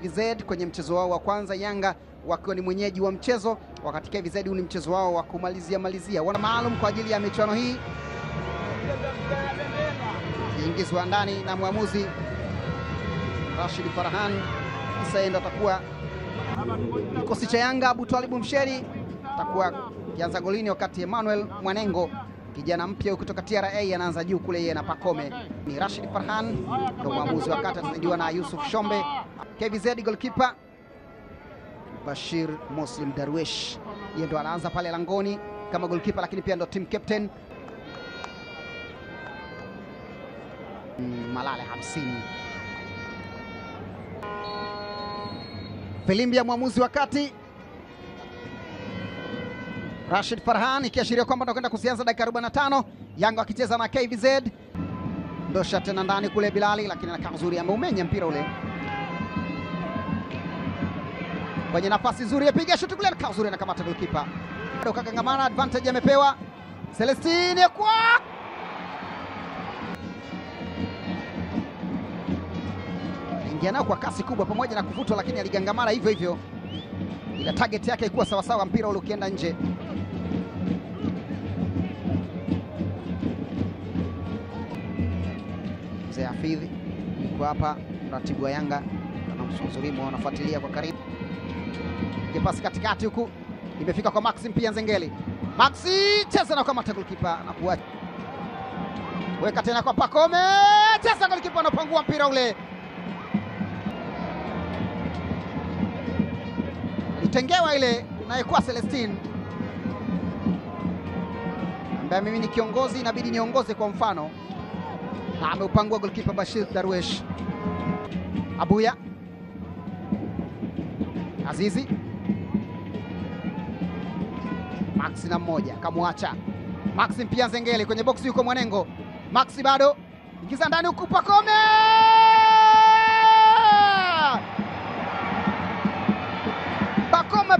KVZ kwenye mchezo wao wa kwanza, Yanga wakiwa ni mwenyeji wa mchezo, wakati KVZ ni mchezo wao wa kumalizia. Wana maalum kwa ajili ya michuano hii, kiingizwa ndani na mwamuzi Rashid Farhan. Sasa atakuwa kikosi cha Yanga. Abu Twalibu Msheri atakuwa kianza golini, wakati Emmanuel Mwanengo kijana mpya kutoka TRA anaanza juu kule, yeye na Pakome. Ni Rashid Farhan ndio mwamuzi, wakati atasaidiwa na Yusuf Shombe. KVZ goalkeeper Bashir Muslim Darwish, yeye ndo anaanza pale langoni kama goalkeeper, lakini pia ndo team captain. Malale 50. Filimbi ya mwamuzi wakati Rashid Farhan, ikiashiria kwamba tunakwenda kusianza dakika 45, Yanga wakicheza na KVZ. Ndosha tena ndani kule Bilali, lakini anakaa nzuri, ameumenya mpira ule kwenye nafasi nzuri, yapiga shuti kule, anakaa nzuri, anakamata goalkeeper. Bado kakangamana, advantage amepewa Celestine kwa ingia nao kwa kasi kubwa pamoja na kuvutwa, lakini aligangamana hivyo hivyo, ila target yake ilikuwa sawa sawa, mpira ule ukienda nje. Mzee Hafidhi yuko hapa, mratibu wa Yanga na msuzurimu wanafuatilia kwa karibu. Pasi katikati huku imefika kwa Maxim pia Nzengeli. Maxi cheza na kama goalkeeper na kuacha. Weka tena kwa Pakome, cheza goalkeeper anapangua mpira ule. Alitengewa ile na kwa Celestine, ambaye mimi ni kiongozi inabidi niongoze kwa mfano, na ameupangua goalkeeper Bashir Darwish. Abuya Azizi Maxi na mmoja kamwacha Maxi pia Nzengeli kwenye box, yuko Mwanengo. Maxi bado ingiza ndani huku, Pakome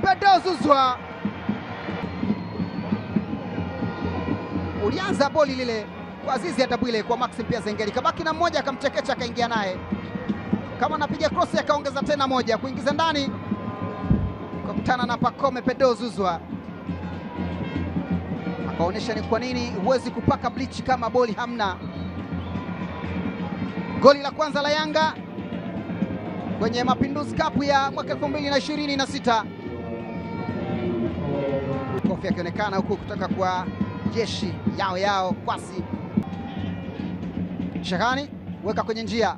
pedozuzwa. Ulianza boli lile kwa Azizi Adabwile kwa Maxi pia Nzengeli, kabaki na mmoja, akamchekecha akaingia naye, kama anapiga cross akaongeza tena moja kuingiza ndani, kukutana na Pakome pedozuzwa. Akaonyesha ni kwa nini huwezi kupaka bleach kama boli hamna. Goli la kwanza la Yanga kwenye Mapinduzi Cup ya mwaka 2026. Kofi akionekana huku kutoka kwa jeshi yao Kwasi. Shahani weka kwenye njia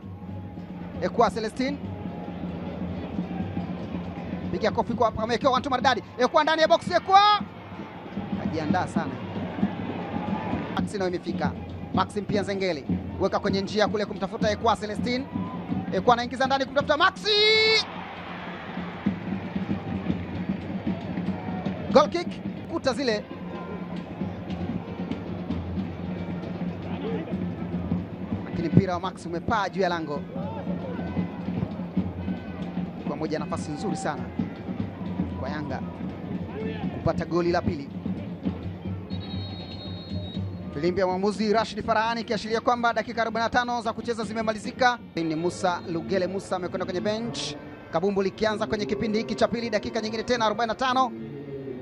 Ekwa Celestine, piga kofi kwa amewekewa watu maridadi. Ekwa ndani ya box, Ekwa ajiandaa sana. Maxi nao imefika. Maxi pia Nzengeli weka kwenye njia kule kumtafuta Ekwa Celestine. Ekwa anaingiza ndani kumtafuta Maxi. Goal kick kuta zile. Lakini mpira wa Maxi umepaa juu ya lango. Kwa moja nafasi nzuri sana kwa Yanga kupata goli la pili. Filimbi ya mwamuzi Rashid Farhan, ikiashiria kwamba dakika 45 za kucheza zimemalizika. Ni Musa Lugele Musa amekwenda kwenye bench. Kabumbu likianza kwenye kipindi hiki cha pili, dakika nyingine tena 45.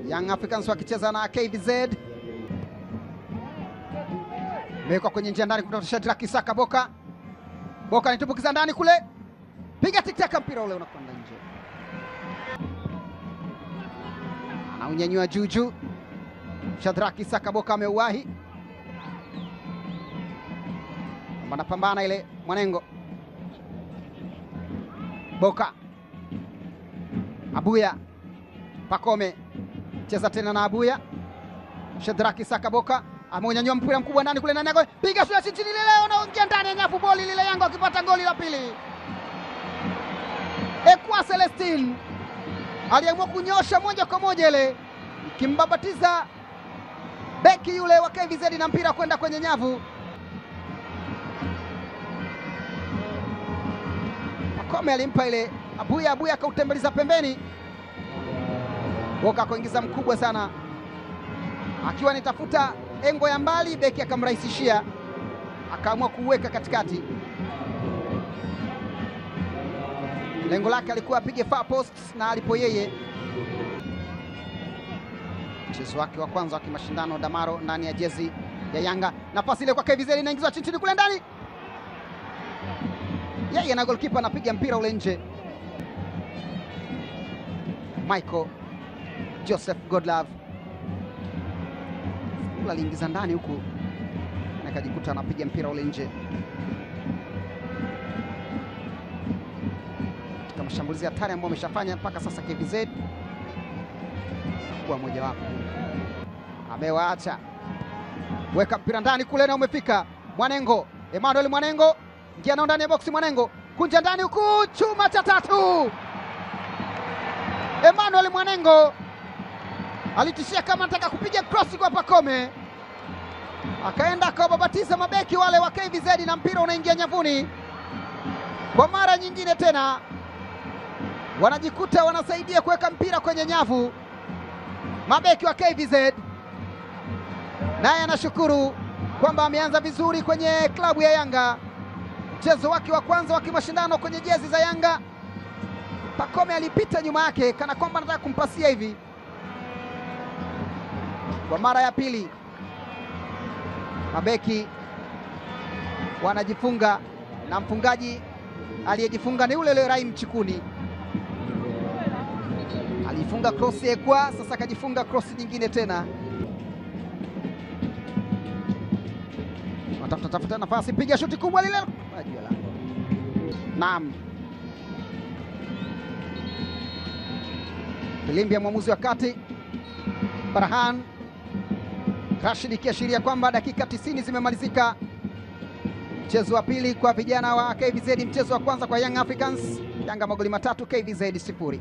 Young Africans wakicheza na KVZ. Mewekwa kwenye njia ndani kutoka Shadrack Isaka Boka. Boka anatumbukiza ndani kule. Piga tiktaka, mpira ule unakwenda nje. Anaunyanyua juu. Shadrack Isaka Boka ameuwahi. Wanapambana ile Mwanengo. Boka. Abuya. Pakome. Cheza tena na Abuya. Shadrack Isaka Boka ameunyanyua mpira mkubwa ndani kule, ndani piga shuti chini leo, unaingia ndani ya nyavu, boli lile, Yanga wakipata goli la pili. Ekwa Celestine aliamua kunyosha moja kwa moja ile, kimbabatiza beki yule wa KVZ na mpira kwenda kwenye nyavu. Pakome alimpa ile Abuya akautembeliza pembeni. Boka kuingiza mkubwa sana, akiwa nitafuta engo ya mbali, beki akamrahisishia, akaamua kuweka katikati. Lengo lake alikuwa apige far post na alipo yeye. Mchezo wake wa kwanza wa kimashindano Damaro ndani ya jezi ya Yanga. Nafasi ile kwa KVZ inaingizwa chini kule ndani. Yeye na goalkeeper anapiga mpira ule nje. Michael Joseph Godlove aliingiza ndani huku na akajikuta anapiga mpira ule nje. Katika mashambulizi hatari ambayo ameshafanya mpaka sasa KVZ kwa moja wapo. Amewaacha. Weka mpira ndani kule na umefika. Mwanengo, Emmanuel Mwanengo, ingia nao ndani ya boksi Mwanengo. Kunja ndani huku, chuma cha tatu. Emmanuel Mwanengo alitishia kama anataka kupiga cross kwa Pacome. Akaenda akawababatiza mabeki wale wa KVZ na mpira unaingia nyavuni. Kwa mara nyingine tena wanajikuta wanasaidia kuweka mpira kwenye nyavu. Mabeki wa KVZ naye anashukuru kwamba ameanza vizuri kwenye klabu ya Yanga. Mchezo wake wa kwanza wa kimashindano kwenye jezi za Yanga, Pacome alipita nyuma yake kana kwamba anataka kumpasia hivi. Kwa mara ya pili mabeki wanajifunga na mfungaji aliyejifunga ni ule Rahim Chikuni. Alifunga cross kwa sasa akajifunga cross nyingine tena. Tafuta nafasi, piga shuti kubwa lile. Naam. Filimbi ya mwamuzi wa kati Farhan Rashid ikiashiria kwamba dakika 90 zimemalizika. Mchezo wa pili kwa vijana wa KVZ, mchezo wa kwanza kwa Young Africans. Yanga magoli 3, KVZ 0.